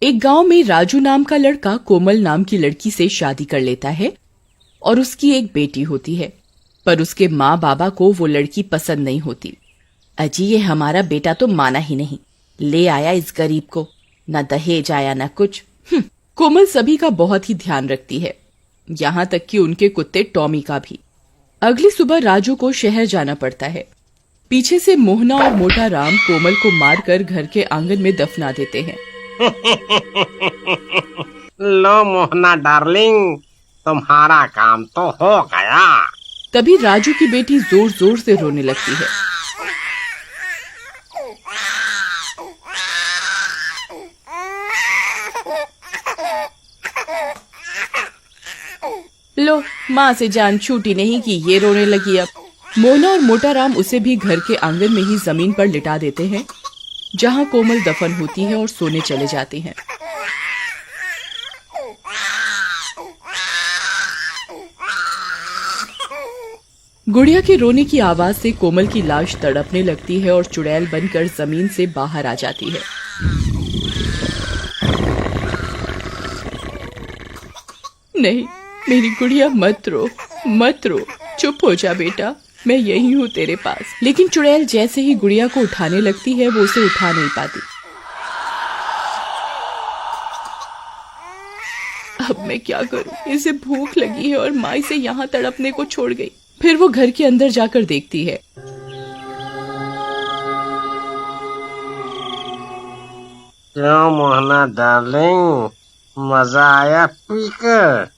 एक गांव में राजू नाम का लड़का कोमल नाम की लड़की से शादी कर लेता है और उसकी एक बेटी होती है। पर उसके माँ बाबा को वो लड़की पसंद नहीं होती। अजी ये हमारा बेटा तो माना ही नहीं, ले आया इस गरीब को, न दहेज आया न कुछ। कोमल सभी का बहुत ही ध्यान रखती है, यहाँ तक कि उनके कुत्ते टॉमी का भी। अगली सुबह राजू को शहर जाना पड़ता है। पीछे से मोहना और मोटा राम कोमल को मारकर घर के आंगन में दफना देते हैं। लो मोहना डार्लिंग, तुम्हारा काम तो हो गया। तभी राजू की बेटी जोर जोर से रोने लगती है। लो, माँ से जान छूटी नहीं कि ये रोने लगी। अब मोहना और मोटा राम उसे भी घर के आंगन में ही जमीन पर लिटा देते हैं, जहाँ कोमल दफन होती है और सोने चले जाते हैं। गुड़िया के रोने की आवाज से कोमल की लाश तड़पने लगती है और चुड़ैल बनकर जमीन से बाहर आ जाती है। नहीं, मेरी गुड़िया मत रो, मत रो, चुप हो जा बेटा, मैं यही हूँ तेरे पास। लेकिन चुड़ैल जैसे ही गुड़िया को उठाने लगती है वो उसे उठा नहीं पाती। अब मैं क्या करूँ, इसे भूख लगी है और माँ इसे यहाँ तड़पने को छोड़ गई। फिर वो घर के अंदर जाकर देखती है। क्यों मोहना डार्लिंग, मजा आया पीकर?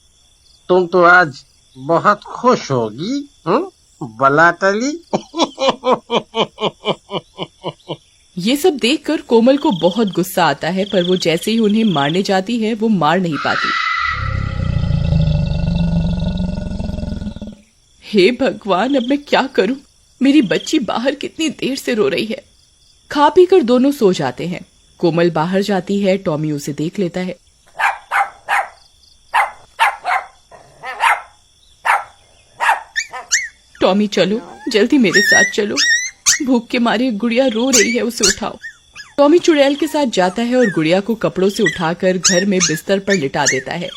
तुम तो आज बहुत खुश होगी, बला टली। ये सब देखकर कोमल को बहुत गुस्सा आता है, पर वो जैसे ही उन्हें मारने जाती है वो मार नहीं पाती। हे भगवान, अब मैं क्या करूं? मेरी बच्ची बाहर कितनी देर से रो रही है। खा पी कर दोनों सो जाते हैं। कोमल बाहर जाती है, टॉमी उसे देख लेता है। टॉमी चलो, जल्दी मेरे साथ चलो, भूख के मारे गुड़िया रो रही है, उसे उठाओ। टॉमी चुड़ैल के साथ जाता है और गुड़िया को कपड़ों से उठाकर घर में बिस्तर पर लिटा देता है।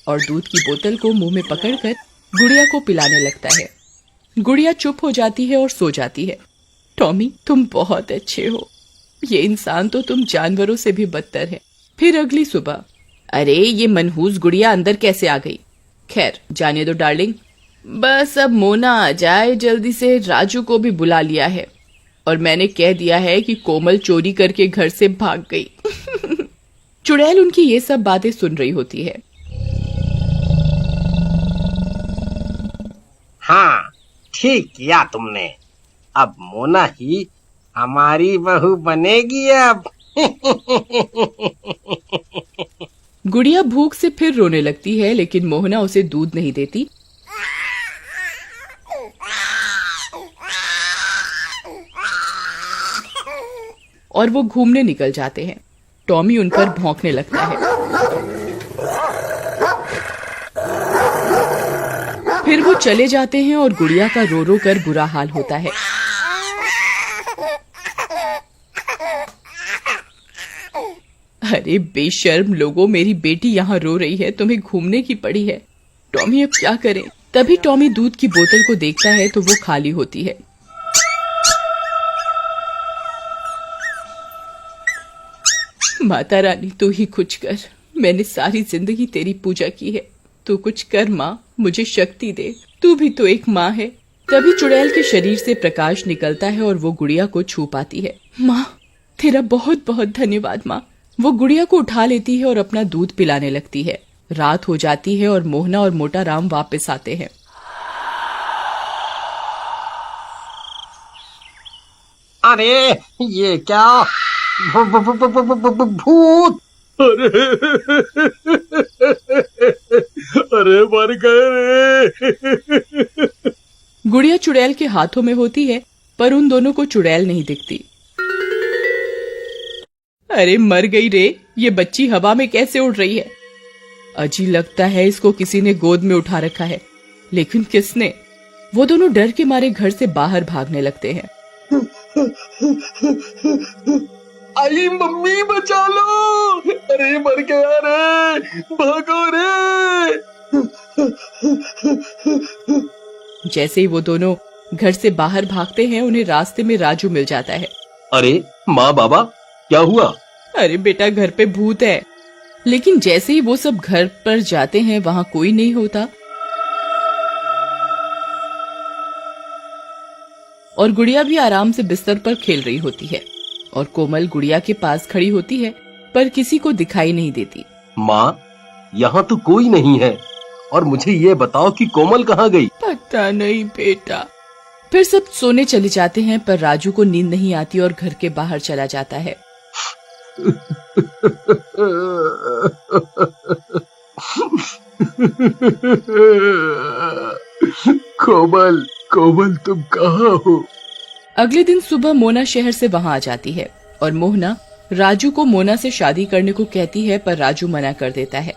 और दूध की बोतल को मुंह में पकड़कर गुड़िया को पिलाने लगता है। गुड़िया चुप हो जाती है और सो जाती है। टॉमी, तुम बहुत अच्छे हो, ये इंसान तो तुम जानवरों से भी बदतर है। फिर अगली सुबह, अरे ये मनहूस गुड़िया अंदर कैसे आ गई? खैर जाने दो डार्लिंग, बस अब मोना आ जाए जल्दी से। राजू को भी बुला लिया है और मैंने कह दिया है कि कोमल चोरी करके घर से भाग गई। चुड़ैल उनकी ये सब बातें सुन रही होती है। हाँ, ठीक किया तुमने, अब मोना ही हमारी बहू बनेगी अब। गुड़िया भूख से फिर रोने लगती है, लेकिन मोहना उसे दूध नहीं देती। और वो घूमने निकल जाते हैं। टॉमी उन पर भौंकने लगता है। फिर वो चले जाते हैं और गुड़िया का रो रो कर बुरा हाल होता है। अरे बेशर्म लोगों, मेरी बेटी यहाँ रो रही है, तुम्हें घूमने की पड़ी है। टॉमी अब क्या करें? तभी टॉमी दूध की बोतल को देखता है तो वो खाली होती है। माता रानी तू ही कुछ कर, मैंने सारी जिंदगी तेरी पूजा की है, तू कुछ कर माँ, मुझे शक्ति दे, तू भी तो एक माँ है। तभी चुड़ैल के शरीर से प्रकाश निकलता है और वो गुड़िया को छू पाती है। माँ, तेरा बहुत बहुत धन्यवाद माँ। वो गुड़िया को उठा लेती है और अपना दूध पिलाने लगती है। रात हो जाती है और मोहना और मोटा राम वापस आते हैं। अरे ये क्या? भूत! अरे मर गए रे। गुड़िया चुड़ैल के हाथों में होती है, पर उन दोनों को चुड़ैल नहीं दिखती। अरे मर गई रे, ये बच्ची हवा में कैसे उड़ रही है? अजी लगता है इसको किसी ने गोद में उठा रखा है, लेकिन किसने? वो दोनों डर के मारे घर से बाहर भागने लगते हैं। आई मम्मी बचा लो, अरे मर गया रे, भागो रे। जैसे ही वो दोनों घर से बाहर भागते हैं, उन्हें रास्ते में राजू मिल जाता है। अरे माँ बाबा क्या हुआ? अरे बेटा घर पे भूत है। लेकिन जैसे ही वो सब घर पर जाते हैं, वहाँ कोई नहीं होता और गुड़िया भी आराम से बिस्तर पर खेल रही होती है और कोमल गुड़िया के पास खड़ी होती है पर किसी को दिखाई नहीं देती। माँ यहाँ तो कोई नहीं है, और मुझे ये बताओ कि कोमल कहाँ गई? पता नहीं बेटा। फिर सब सोने चले जाते हैं पर राजू को नींद नहीं आती और घर के बाहर चला जाता है। कोमल, कोमल तुम कहाँ हो? अगले दिन सुबह मोना शहर से वहाँ आ जाती है और मोहना राजू को मोना से शादी करने को कहती है, पर राजू मना कर देता है।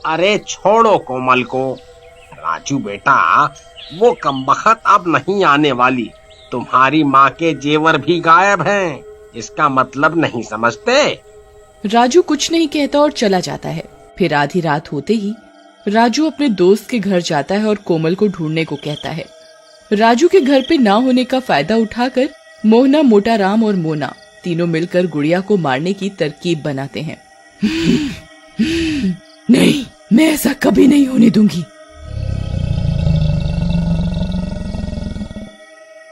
अरे छोड़ो कोमल को। राजू बेटा, वो कमबख्त अब नहीं आने वाली। तुम्हारी माँ के जेवर भी गायब हैं। इसका मतलब नहीं समझते? राजू कुछ नहीं कहता और चला जाता है। फिर आधी रात होते ही राजू अपने दोस्त के घर जाता है और कोमल को ढूंढने को कहता है। राजू के घर पे ना होने का फायदा उठाकर मोहना, मोटा राम और मोना तीनों मिलकर गुड़िया को मारने की तरकीब बनाते हैं। नहीं, मैं ऐसा कभी नहीं होने दूंगी।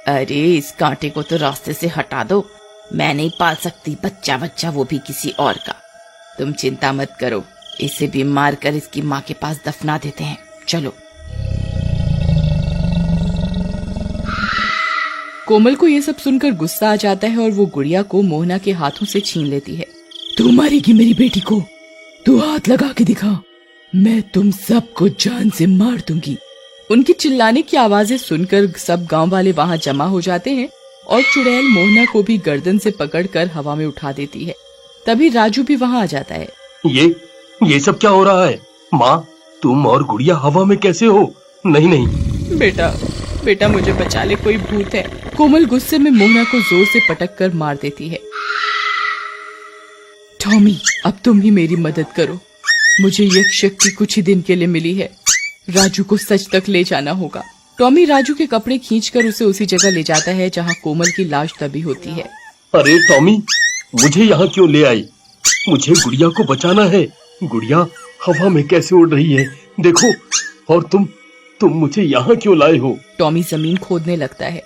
अरे इस कांटे को तो रास्ते से हटा दो। मैं नहीं पाल सकती बच्चा, वो भी किसी और का। तुम चिंता मत करो, इसे भी मार कर इसकी माँ के पास दफना देते हैं। चलो। कोमल को ये सब सुनकर गुस्सा आ जाता है और वो गुड़िया को मोहना के हाथों से छीन लेती है। तू मारेगी मेरी बेटी को? तू हाथ लगा के दिखा, मैं तुम सबको जान से मार दूंगी। उनकी चिल्लाने की आवाजें सुनकर सब गांव वाले वहां जमा हो जाते हैं और चुड़ैल मोहना को भी गर्दन से पकड़कर हवा में उठा देती है। तभी राजू भी वहां आ जाता है। ये सब क्या हो रहा है? माँ, तुम और गुड़िया हवा में कैसे हो? नहीं नहीं बेटा मुझे बचा ले, कोई भूत है। कोमल गुस्से में मोहना को जोर से पटक कर मार देती है। टॉमी, अब तुम ही मेरी मदद करो। मुझे ये शक्ति कुछ ही दिन के लिए मिली है। राजू को सच तक ले जाना होगा। टॉमी राजू के कपड़े खींचकर उसे उसी जगह ले जाता है जहाँ कोमल की लाश दबी होती है। अरे टॉमी, मुझे यहाँ क्यों ले आई? मुझे गुड़िया को बचाना है। गुड़िया हवा में कैसे उड़ रही है देखो, और तुम मुझे यहाँ क्यों लाए हो? टॉमी जमीन खोदने लगता है।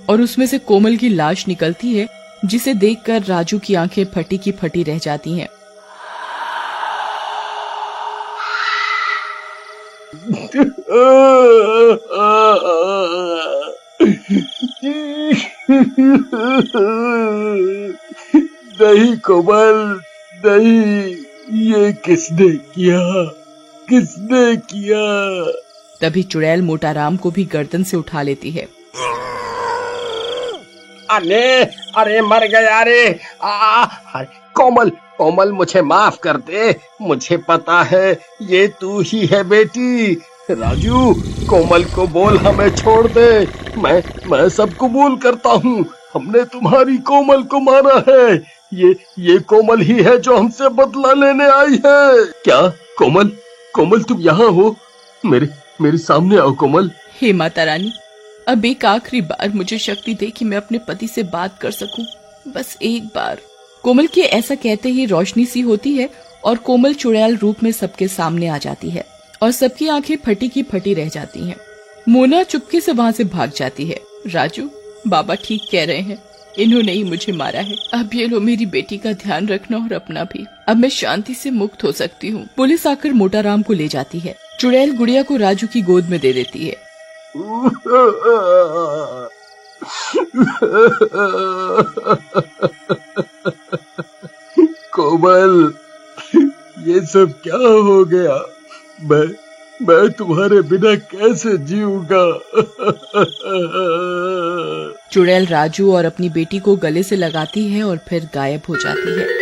और उसमें से कोमल की लाश निकलती है, जिसे देखकर राजू की आंखें फटी की फटी रह जाती हैं। नहीं कोमल, नहीं, ये किसने किया? तभी चुड़ैल मोटा राम को भी गर्दन से उठा लेती है। अरे मर गया रे। कोमल मुझे माफ कर दे। मुझे पता है ये तू ही है बेटी। राजू, कोमल को बोल हमें छोड़ दे। मैं सब कबूल करता हूँ। हमने तुम्हारी कोमल को मारा है। ये कोमल ही है जो हमसे बदला लेने आई है। क्या? कोमल तुम यहाँ हो? मेरे सामने आओ कोमल। हे माता रानी, अब एक आखिरी बार मुझे शक्ति दे कि मैं अपने पति से बात कर सकूं, बस एक बार। कोमल के ऐसा कहते ही रोशनी सी होती है और कोमल चुड़ैल रूप में सबके सामने आ जाती है और सबकी आंखें फटी की फटी रह जाती हैं। मोना चुपके से वहां से भाग जाती है। राजू, बाबा ठीक कह रहे हैं, इन्होंने ही मुझे मारा है। अब ये लो, मेरी बेटी का ध्यान रखना और अपना भी। अब मैं शांति से मुक्त हो सकती हूँ। पुलिस आकर मोटा राम को ले जाती है। चुड़ैल गुड़िया को राजू की गोद में दे देती है। कोमल, ये सब क्या हो गया? मैं तुम्हारे बिना कैसे जीऊंगा? चुड़ैल राजू और अपनी बेटी को गले से लगाती है और फिर गायब हो जाती है।